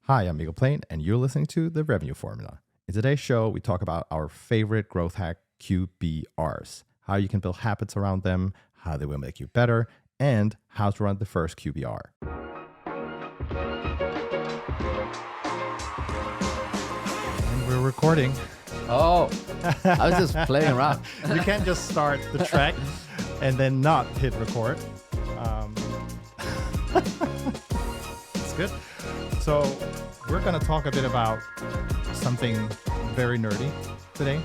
Hi, I'm Miguel Plain, and you're listening to The Revenue Formula. In today's show, we talk about our favorite growth hack, QBRs, how you can build habits around them, how they will make you better, and how to run the first QBR. And we're recording. Oh, I was just playing around. You can't just start the track and then not hit record. It's good. So we're going to talk a bit about something very nerdy today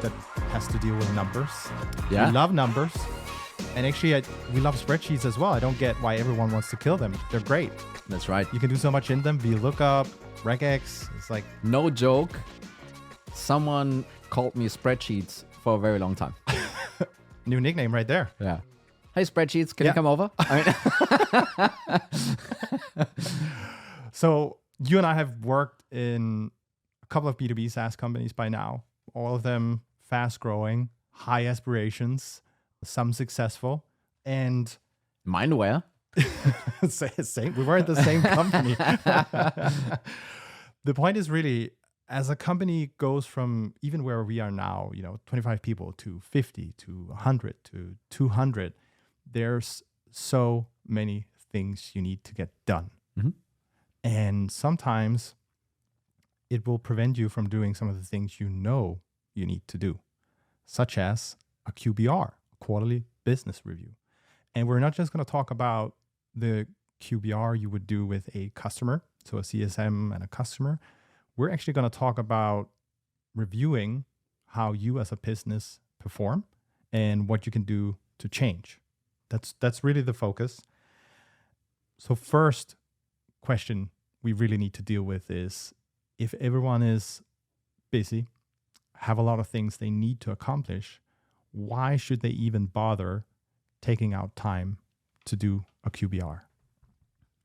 that has to deal with numbers. Yeah. We love numbers. And actually, we love spreadsheets as well. I don't get why everyone wants to kill them. They're great. That's right. You can do so much in them. VLOOKUP, regex. It's like... No joke. Someone called me spreadsheets for a very long time. New nickname right there. Yeah. Hey, spreadsheets, can you come over? So you and I have worked in a couple of B2B SaaS companies by now. All of them fast growing, high aspirations, some successful, and Mine where? same. We were at the same company. The point is really, as a company goes from even where we are now, 25 people to 50 to 100 to 200, there's so many things you need to get done. Mm-hmm. And sometimes it will prevent you from doing some of the things you know you need to do, such as a QBR, a quarterly business review. And we're not just going to talk about the QBR you would do with a customer, so a CSM and a customer. We're actually going to talk about reviewing how you as a business perform and what you can do to change. That's really the focus. So first question we really need to deal with is, if everyone is busy, have a lot of things they need to accomplish, why should they even bother taking out time to do a QBR?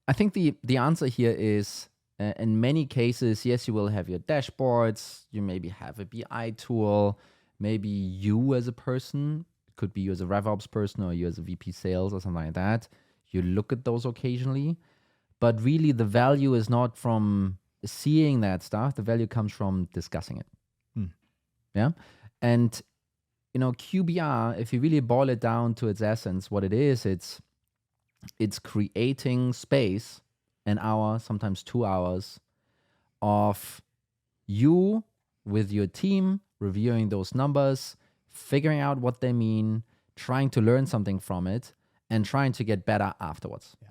I think the answer here is, in many cases, yes, you will have your dashboards, you maybe have a BI tool, maybe you as a person, it could be you as a RevOps person or you as a VP sales or something like that, you look at those occasionally. But really, the value is not from seeing that stuff. The value comes from discussing it. Yeah. And, QBR, if you really boil it down to its essence, what it is, it's creating space, an hour, sometimes 2 hours, of you with your team reviewing those numbers, figuring out what they mean, trying to learn something from it, and trying to get better afterwards. Yeah.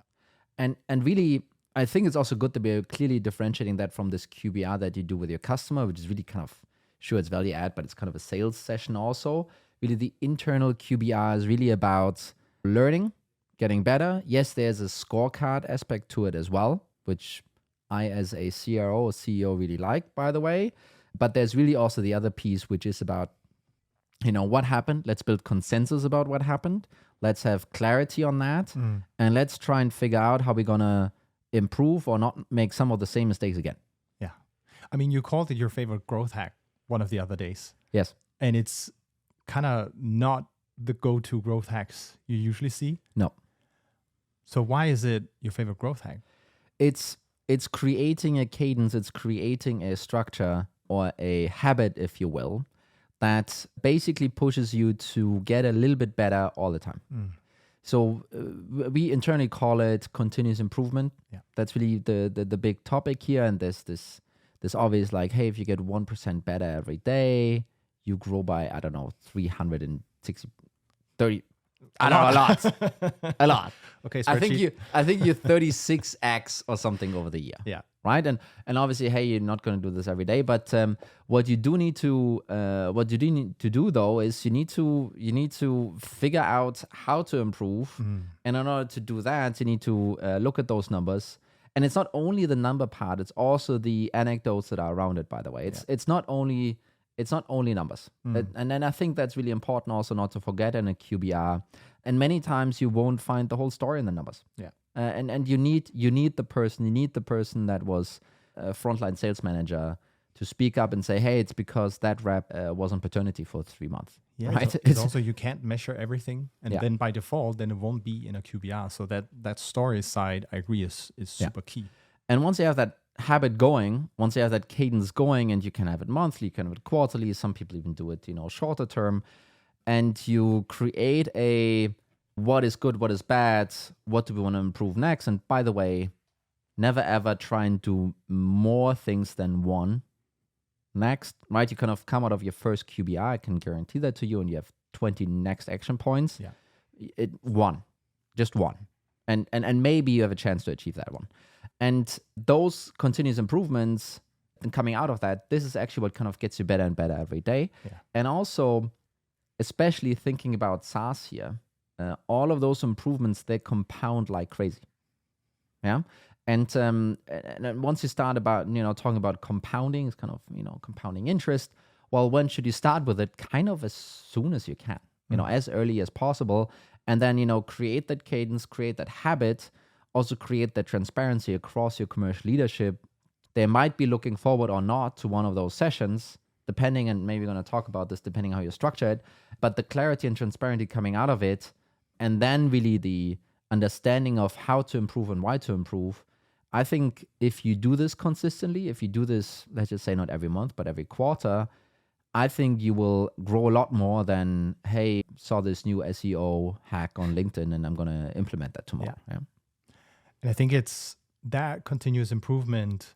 And really, I think it's also good to be clearly differentiating that from this QBR that you do with your customer, which is really kind of, sure, it's value add, but it's kind of a sales session also. Really, the internal QBR is really about learning, getting better. Yes, there's a scorecard aspect to it as well, which I, as a CRO or CEO, really like, by the way. But there's really also the other piece, which is about, what happened? Let's build consensus about what happened. Let's have clarity on that. And let's try and figure out how we're going to improve or not make some of the same mistakes again. Yeah. I mean, you called it your favorite growth hack one of the other days. Yes. And it's kind of not the go-to growth hacks you usually see. No. So why is it your favorite growth hack? It's creating a cadence, it's creating a structure or a habit, if you will, that basically pushes you to get a little bit better all the time. So we internally call it continuous improvement. Yeah. That's really the big topic here. And there's this obvious, like, hey, if you get 1% better every day, you grow by, 360, 30. I don't know, a lot. A lot. Okay, I spreadsheet. think you 36x or something over the year. Yeah. Right. And obviously, hey, you're not going to do this every day. But what you do need to do though is you need to figure out how to improve. And in order to do that, you need to look at those numbers. And it's not only the number part; it's also the anecdotes that are around it. By the way, it's not only numbers. And then I think that's really important also not to forget in a QBR. And many times you won't find the whole story in the numbers. Yeah. And you need the person that was a frontline sales manager to speak up and say, hey, it's because that rep was on paternity for 3 months. Yeah, right? It's also, you can't measure everything. And Yeah. then by default, then it won't be in a QBR. So that story side, I agree, is super key. And once you have habit going, once you have that cadence going, and you can have it monthly, you can have it quarterly, some people even do it, shorter term, and you create a what is good, what is bad, what do we want to improve next. And by the way, never ever try and do more things than one next, right? You kind of come out of your first QBR, I can guarantee that to you, and you have 20 next action points. Yeah. Just one. And maybe you have a chance to achieve that one. And those continuous improvements and coming out of that, this is actually what kind of gets you better and better every day. Yeah. And also, especially thinking about SaaS here, all of those improvements, they compound like crazy. Yeah. And once you start about, talking about compounding, it's kind of, compounding interest. Well, when should you start with it? Kind of as soon as you can, as early as possible. And then, create that cadence, create that habit, also create that transparency across your commercial leadership. They might be looking forward or not to one of those sessions, depending, and maybe we're going to talk about this, depending how you structure it, but the clarity and transparency coming out of it, and then really the understanding of how to improve and why to improve. I think if you do this consistently, if you do this, let's just say not every month, but every quarter, I think you will grow a lot more than, hey, saw this new SEO hack on LinkedIn and I'm going to implement that tomorrow. Yeah. And I think it's that continuous improvement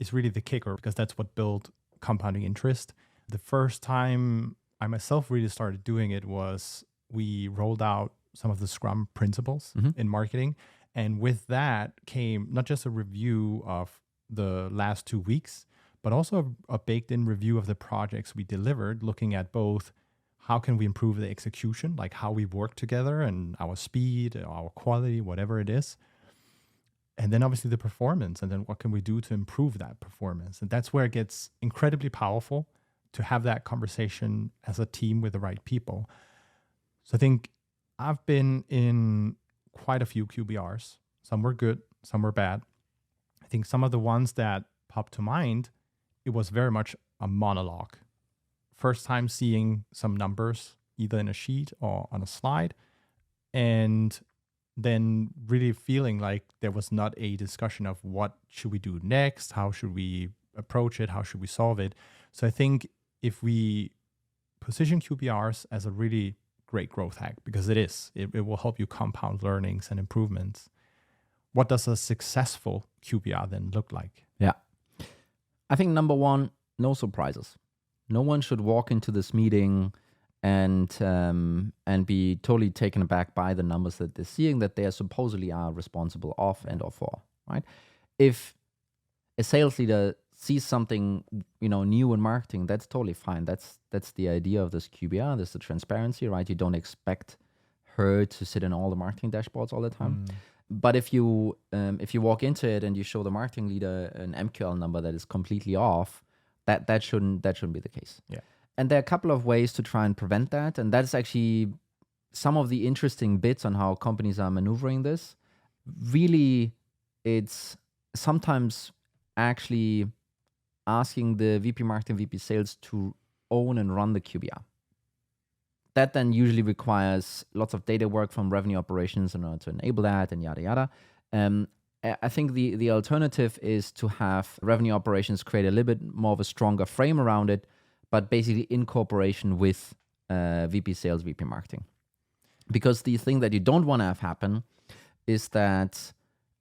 is really the kicker, because that's what built compounding interest. The first time I myself really started doing it was we rolled out some of the Scrum principles in marketing. And with that came not just a review of the last 2 weeks, but also a baked-in review of the projects we delivered, looking at both how can we improve the execution, like how we work together and our speed, our quality, whatever it is. And then obviously the performance, and then what can we do to improve that performance? And that's where it gets incredibly powerful to have that conversation as a team with the right people. So I think I've been in quite a few QBRs. Some were good, some were bad. I think some of the ones that popped to mind, it was very much a monologue. First time seeing some numbers, either in a sheet or on a slide, and then really feeling like there was not a discussion of what should we do next, how should we approach it, how should we solve it. So I think if we position QBRs as a really great growth hack, because it will help you compound learnings and improvements. What does a successful QBR then look like? Yeah. I think number one, no surprises. No one should walk into this meeting and be totally taken aback by the numbers that they're seeing, that they supposedly are responsible of and or for, right? If a sales leader sees something, new in marketing, that's totally fine. That's the idea of this QBR. There's the transparency, right? You don't expect her to sit in all the marketing dashboards all the time. But if you walk into it and you show the marketing leader an MQL number that is completely off, that shouldn't be the case. Yeah. And there are a couple of ways to try and prevent that. And that's actually some of the interesting bits on how companies are maneuvering this. Really, it's sometimes actually asking the VP marketing, VP sales to own and run the QBR. That then usually requires lots of data work from revenue operations in order to enable that and yada, yada. I think the alternative is to have revenue operations create a little bit more of a stronger frame around it, but basically in cooperation with VP sales, VP marketing. Because the thing that you don't want to have happen is that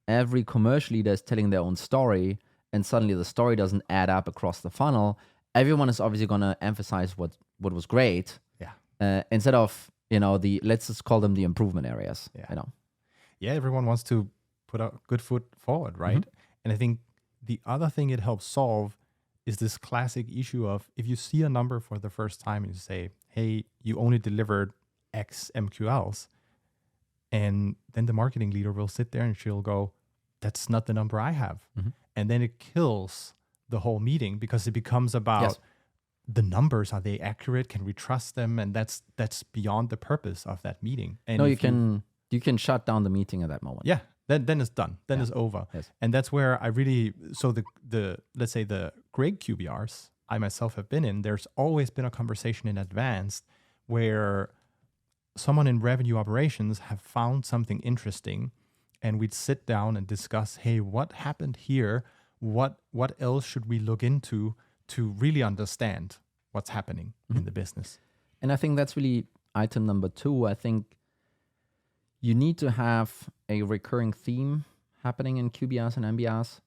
every commercial leader is telling their own story, and suddenly the story doesn't add up across the funnel. Everyone is obviously going to emphasize what was great, instead of let's just call them the improvement areas. Yeah, everyone wants to put a good foot forward, right? And I think the other thing it helps solve is this classic issue of, if you see a number for the first time and you say, hey, you only delivered X MQLs, and then the marketing leader will sit there and she'll go, that's not the number I have. And then it kills the whole meeting, because it becomes about the numbers. Are they accurate? Can we trust them? And that's beyond the purpose of that meeting. And no, you can shut down the meeting at that moment. Yeah. Then it's done. Then it's over. Yes. And that's where I really, so the let's say the great QBRs I myself have been in, there's always been a conversation in advance where someone in revenue operations have found something interesting, and we'd sit down and discuss, hey, what happened here? what else should we look into to really understand what's happening in the business? And I think that's really item number 2. I think you need to have a recurring theme happening in QBRs and MBRs.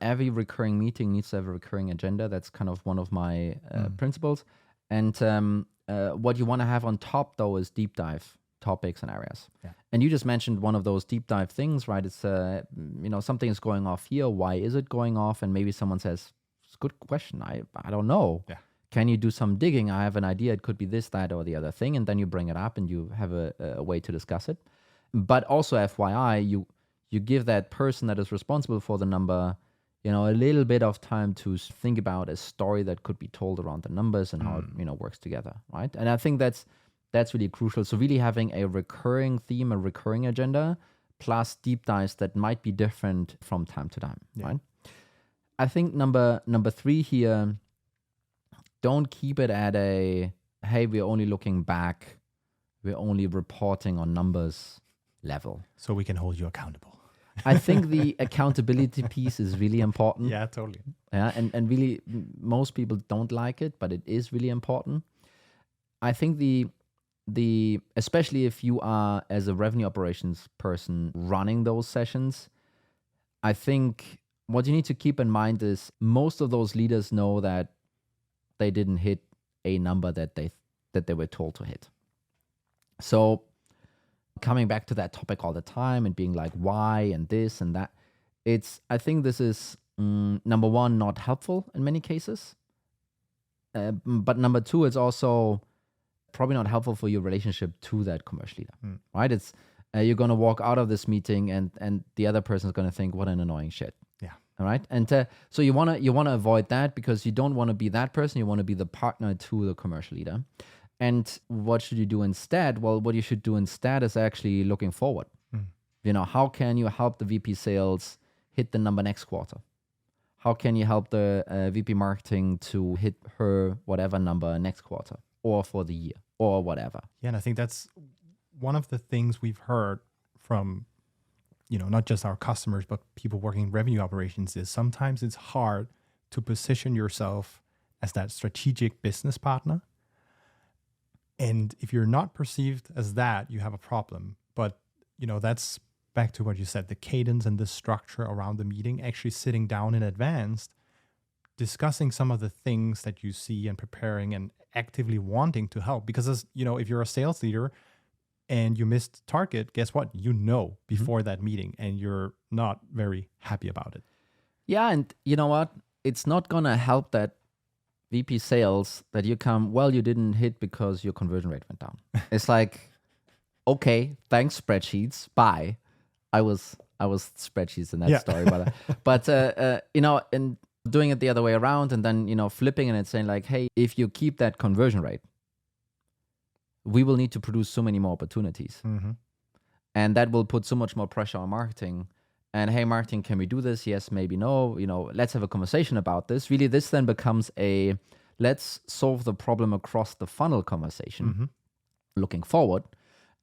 Every recurring meeting needs to have a recurring agenda. That's kind of one of my principles. And what you want to have on top, though, is deep dive topics and areas. Yeah. And you just mentioned one of those deep dive things, right? It's, something is going off here. Why is it going off? And maybe someone says, it's a good question. I don't know. Yeah. Can you do some digging? I have an idea. It could be this, that, or the other thing. And then you bring it up and you have a way to discuss it. But also, FYI, you give that person that is responsible for the number, a little bit of time to think about a story that could be told around the numbers and how it, works together, right? And I think that's really crucial. So really having a recurring theme, a recurring agenda, plus deep dives that might be different from time to time, right? I think number 3 here, don't keep it at a, hey, we're only looking back, we're only reporting on numbers level. So we can hold you accountable. I think the accountability piece is really important. Yeah, totally. Yeah, and really, most people don't like it, but it is really important. I think the especially if you are, as a revenue operations person, running those sessions, I think what you need to keep in mind is most of those leaders know that they didn't hit a number that they were told to hit. So coming back to that topic all the time and being like, why and this and that, I think this is number 1, not helpful in many cases. But number 2, it's also probably not helpful for your relationship to that commercial leader, right? It's you're going to walk out of this meeting and the other person is going to think, what an annoying shit. Yeah. All right. And so you want to avoid that, because you don't want to be that person. You want to be the partner to the commercial leader. And what should you do instead? Well, what you should do instead is actually looking forward. How can you help the VP sales hit the number next quarter? How can you help the VP marketing to hit her whatever number next quarter or for the year or whatever? Yeah, and I think that's one of the things we've heard from, not just our customers, but people working in revenue operations, is sometimes it's hard to position yourself as that strategic business partner. And if you're not perceived as that, you have a problem. But, that's back to what you said, the cadence and the structure around the meeting, actually sitting down in advance, discussing some of the things that you see and preparing and actively wanting to help. Because, if you're a sales leader and you missed target, guess what? Before that meeting, and you're not very happy about it. Yeah, and you know what? It's not going to help that VP sales that you didn't hit because your conversion rate went down. It's like, okay, thanks spreadsheets, bye. I was spreadsheets in that story, but and doing it the other way around, and then flipping and saying like, hey, if you keep that conversion rate, we will need to produce so many more opportunities, and that will put so much more pressure on marketing. And hey, marketing, can we do this? Yes, maybe no. Let's have a conversation about this. Really, this then becomes a let's solve the problem across the funnel conversation looking forward.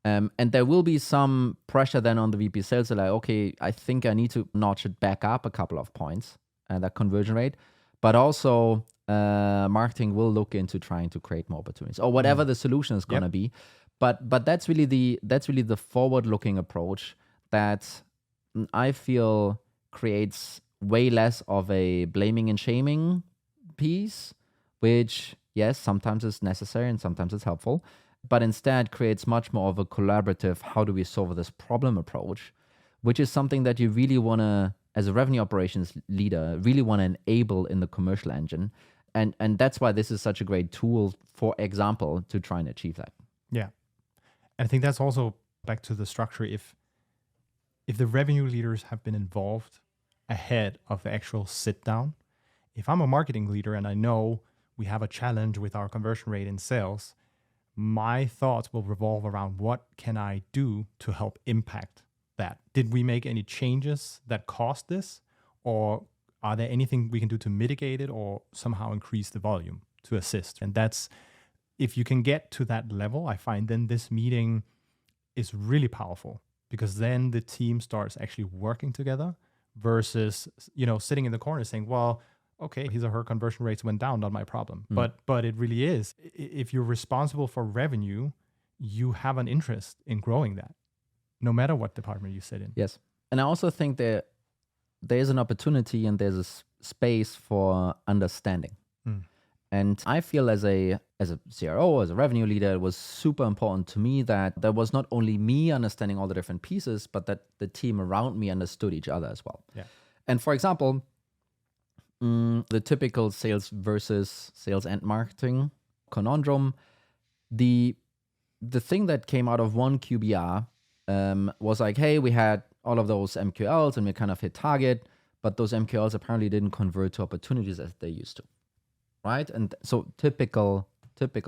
And there will be some pressure then on the VP sales. Like, okay, I think I need to notch it back up a couple of points, that conversion rate. But also, marketing will look into trying to create more opportunities or whatever the solution is going to be. But that's really the forward-looking approach that I feel creates way less of a blaming and shaming piece, which, yes, sometimes is necessary and sometimes it's helpful, but instead creates much more of a collaborative, how do we solve this problem approach, which is something that you really want to, as a revenue operations leader, really want to enable in the commercial engine. And that's why this is such a great tool, for example, to try and achieve that. Yeah. And I think that's also back to the structure. If the revenue leaders have been involved ahead of the actual sit down, if I'm a marketing leader and I know we have a challenge with our conversion rate in sales, my thoughts will revolve around what can I do to help impact that? Did we make any changes that caused this? Or are there anything we can do to mitigate it or somehow increase the volume to assist? And that's, if you can get to that level, I find then this meeting is really powerful, because then the team starts actually working together versus, sitting in the corner saying, well, okay, his or her conversion rates went down, not my problem. But it really is. If you're responsible for revenue, you have an interest in growing that, no matter what department you sit in. Yes. And I also think there's an opportunity and there's a space for understanding. And I feel as a CRO, as a revenue leader, it was super important to me that there was not only me understanding all the different pieces, but that the team around me understood each other as well. Yeah. And for example, the typical sales versus sales and marketing conundrum, the thing that came out of one QBR was like, hey, we had all of those MQLs and we kind of hit target, but those MQLs apparently didn't convert to opportunities as they used to. Right? And so typical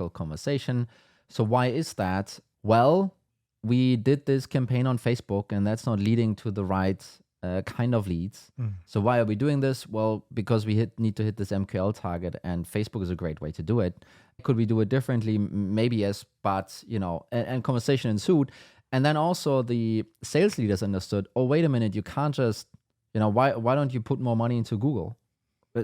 conversation. So why is that? Well, we did this campaign on Facebook and that's not leading to the right kind of leads. So why are we doing this? Well, because we need to hit this MQL target and Facebook is a great way to do it. Could we do it differently? Maybe yes, but and conversation ensued. And then also the sales leaders understood, oh, wait a minute, you can't just, why don't you put more money into Google?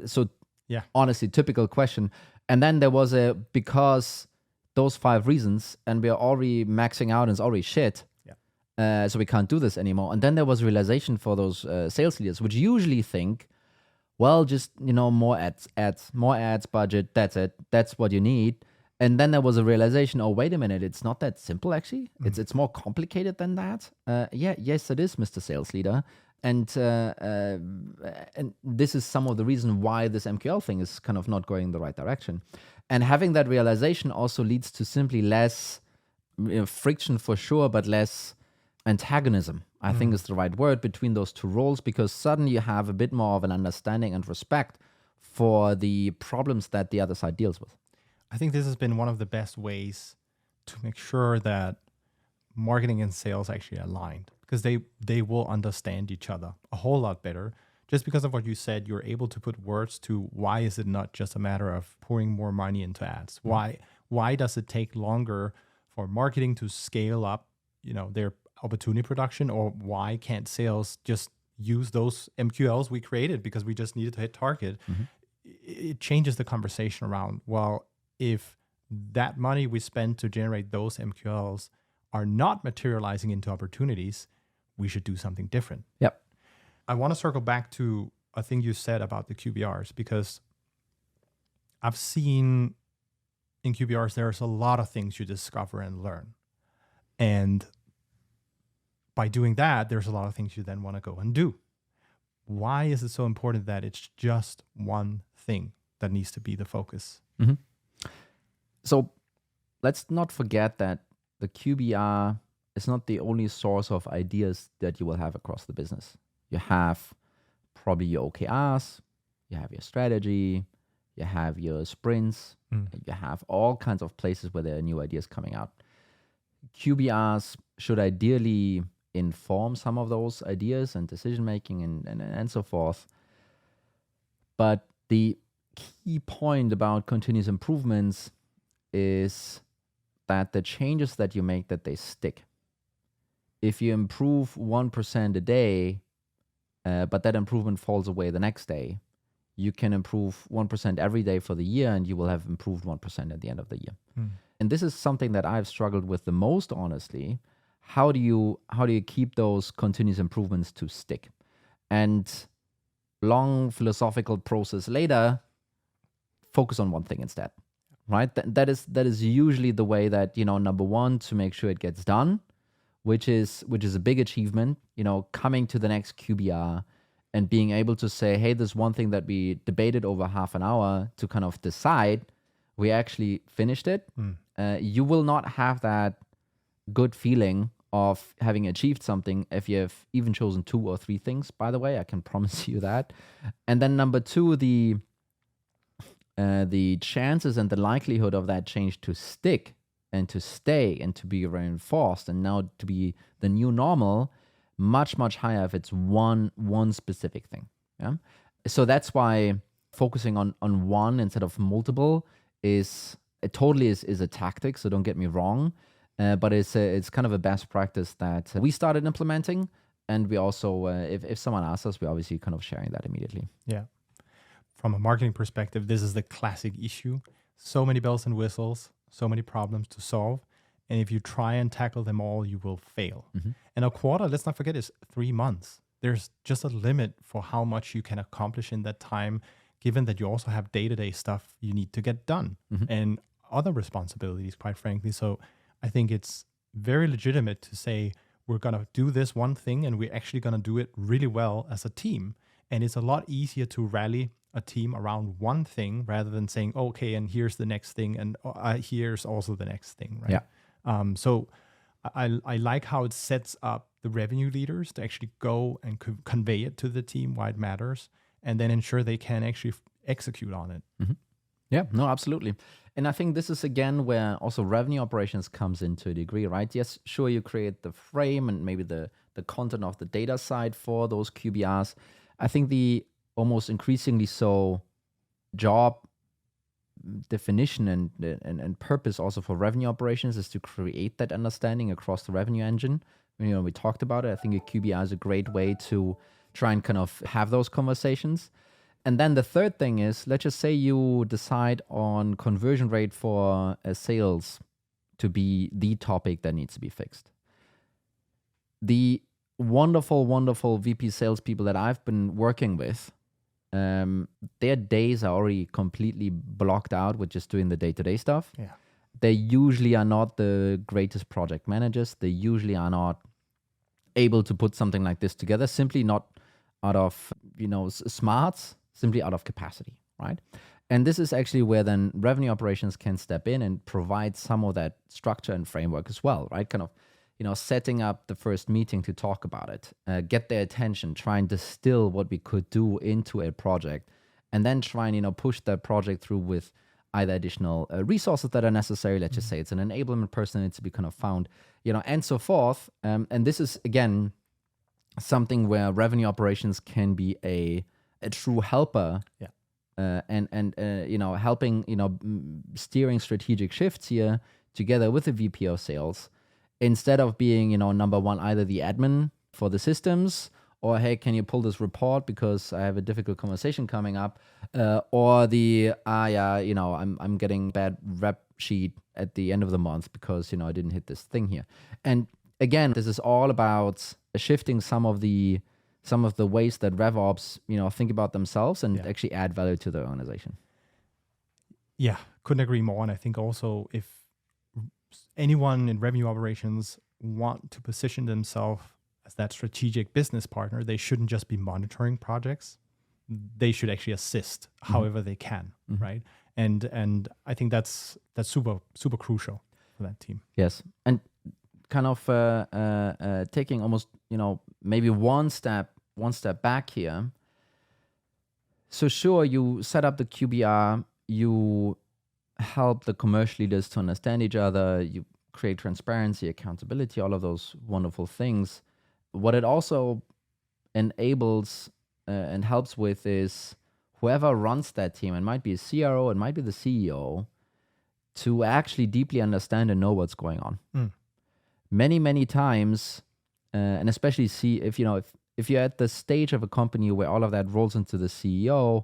So yeah, honestly, typical question. And then there was because those 5 reasons, and we're already maxing out and it's already shit. Yeah. So we can't do this anymore. And then there was realization for those sales leaders, which usually think, well, just, more ads budget. That's it. That's what you need. And then there was a realization, oh, wait a minute, it's not that simple, actually. It's more complicated than that. Yes, it is, Mr. Sales Leader. And this is some of the reason why this MQL thing is kind of not going in the right direction. And having that realization also leads to simply less friction for sure, but less antagonism, I think is the right word, between those two roles, because suddenly you have a bit more of an understanding and respect for the problems that the other side deals with. I think this has been one of the best ways to make sure that marketing and sales actually aligned, because they will understand each other a whole lot better. Just because of what you said, you're able to put words to why is it not just a matter of pouring more money into ads? Why does it take longer for marketing to scale up, their opportunity production, or why can't sales just use those MQLs we created because we just needed to hit target? It changes the conversation around, well, if that money we spend to generate those MQLs are not materializing into opportunities, we should do something different. Yep. I want to circle back to a thing you said about the QBRs, because I've seen in QBRs, there's a lot of things you discover and learn. And by doing that, there's a lot of things you then want to go and do. Why is it so important that it's just one thing that needs to be the focus? So let's not forget that the QBR is not the only source of ideas that you will have across the business. You have probably your OKRs, you have your strategy, you have your sprints, you have all kinds of places where there are new ideas coming out. QBRs should ideally inform some of those ideas and decision-making and so forth. But the key point about continuous improvements is that the changes that you make, that they stick. If you improve 1% a day, but that improvement falls away the next day, you can improve 1% every day for the year, and you will have improved 1% at the end of the year. And this is something that I've struggled with the most, honestly. How do you keep those continuous improvements to stick? And long philosophical process later, focus on one thing instead, right? That is usually the way that, number one, to make sure it gets done, which is a big achievement, coming to the next QBR and being able to say, hey, there's one thing that we debated over half an hour to kind of decide, we actually finished it. You will not have that good feeling of having achieved something if you have even chosen 2 or 3 things, by the way, I can promise you that. And then number 2, the chances and the likelihood of that change to stick and to stay and to be reinforced and now to be the new normal, much, much higher if it's one specific thing. Yeah. So that's why focusing on one instead of multiple is a tactic. So don't get me wrong. But it's kind of a best practice that we started implementing, And we also, if someone asks us, we're obviously kind of sharing that immediately. Yeah. From a marketing perspective, this is the classic issue. So many bells and whistles, so many problems to solve. And if you try and tackle them all, you will fail. And a quarter, let's not forget, is 3 months. There's just a limit for how much you can accomplish in that time, given that you also have day-to-day stuff you need to get done and other responsibilities, quite frankly. So I think it's very legitimate to say, we're going to do this one thing and we're actually going to do it really well as a team. And it's a lot easier to rally a team around one thing rather than saying, okay, and here's the next thing, and here's also the next thing, right? So I like how it sets up the revenue leaders to actually go and convey it to the team why it matters, and then ensure they can actually execute on it. Yeah, no, absolutely. And I think this is, again, where also revenue operations comes into a degree, right? Yes, sure, you create the frame and maybe the content of the data side for those QBRs. I think the almost increasingly so job definition and purpose also for revenue operations is to create that understanding across the revenue engine. We talked about it. I think a QBR is a great way to try and kind of have those conversations. And then the third thing is, let's just say you decide on conversion rate for sales to be the topic that needs to be fixed. The wonderful, wonderful VP salespeople that I've been working with, their days are already completely blocked out with just doing the day-to-day stuff. Yeah. They usually are not the greatest project managers. They usually are not able to put something like this together, simply not out of, smarts, simply out of capacity, right? And this is actually where then revenue operations can step in and provide some of that structure and framework as well, right? Kind of, setting up the first meeting to talk about it, get their attention, try and distill what we could do into a project, and then try and, push that project through with either additional resources that are necessary. Let's just say it's an enablement person that needs to be kind of found, and so forth. And this is, again, something where revenue operations can be a true helper. And helping, steering strategic shifts here together with the VP of sales, instead of being, number one, either the admin for the systems, or, hey, can you pull this report because I have a difficult conversation coming up, or the, I'm getting bad rep sheet at the end of the month because, I didn't hit this thing here. And again, this is all about shifting some of the ways that RevOps, think about themselves and actually add value to their organization. Yeah, couldn't agree more. And I think also if anyone in revenue operations want to position themselves as that strategic business partner, they shouldn't just be monitoring projects. They should actually assist however they can, right? And I think that's super, super crucial for that team. Yes. And kind of taking almost, maybe one step back here. So sure, you set up the QBR, you help the commercial leaders to understand each other, you create transparency, accountability, all of those wonderful things. What it also enables and helps with is whoever runs that team, it might be a CRO, it might be the CEO, to actually deeply understand and know what's going on. Many, many times, and especially if you're at the stage of a company where all of that rolls into the CEO,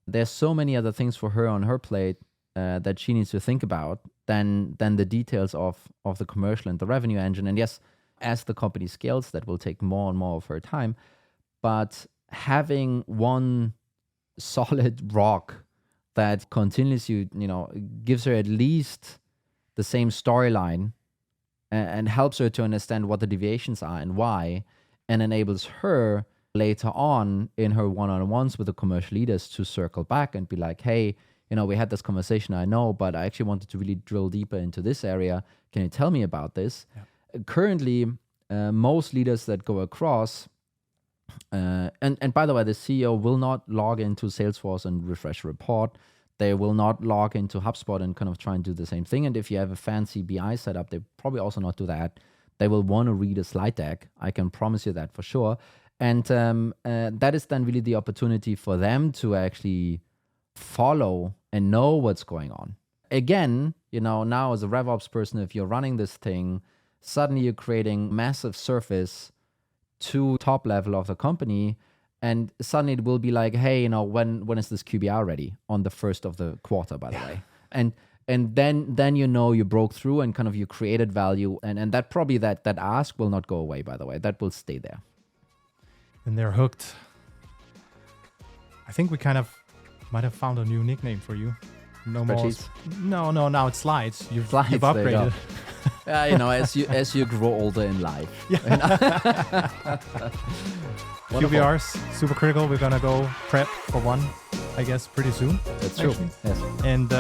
there's so many other things for her on her plate that she needs to think about than the details of the commercial and the revenue engine. And yes, as the company scales, that will take more and more of her time. But having one solid rock that continuously, gives her at least the same storyline and helps her to understand what the deviations are and why, and enables her later on in her one-on-ones with the commercial leaders to circle back and be like, hey, we had this conversation, I know, but I actually wanted to really drill deeper into this area. Can you tell me about this? Yeah. Currently, most leaders that go across, and by the way, the CEO will not log into Salesforce and refresh a report. They will not log into HubSpot and kind of try and do the same thing. And if you have a fancy BI setup, they probably also not do that. They will want to read a slide deck. I can promise you that for sure. And that is then really the opportunity for them to actually follow and know what's going on. Again, now as a RevOps person, if you're running this thing, suddenly you're creating massive surface to top level of the company, and suddenly it will be like, hey, when is this QBR ready? On the first of the quarter, by the way. And then you broke through and kind of you created value, and that probably that ask will not go away, by the way. That will stay there. And they're hooked. I think we kind of might have found a new nickname for you. No more. No. Now it's slides. You've upgraded. As you grow older in life. Yeah. QBRs, super critical. We're gonna go prep for one, I guess, pretty soon. That's true. Yes. And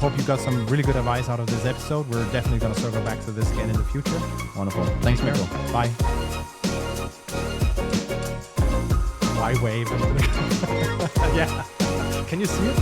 hope you got some really good advice out of this episode. We're definitely gonna circle back to this again in the future. Wonderful. Thanks, Mikko. Bye. Why wave? Yeah. Can you see it?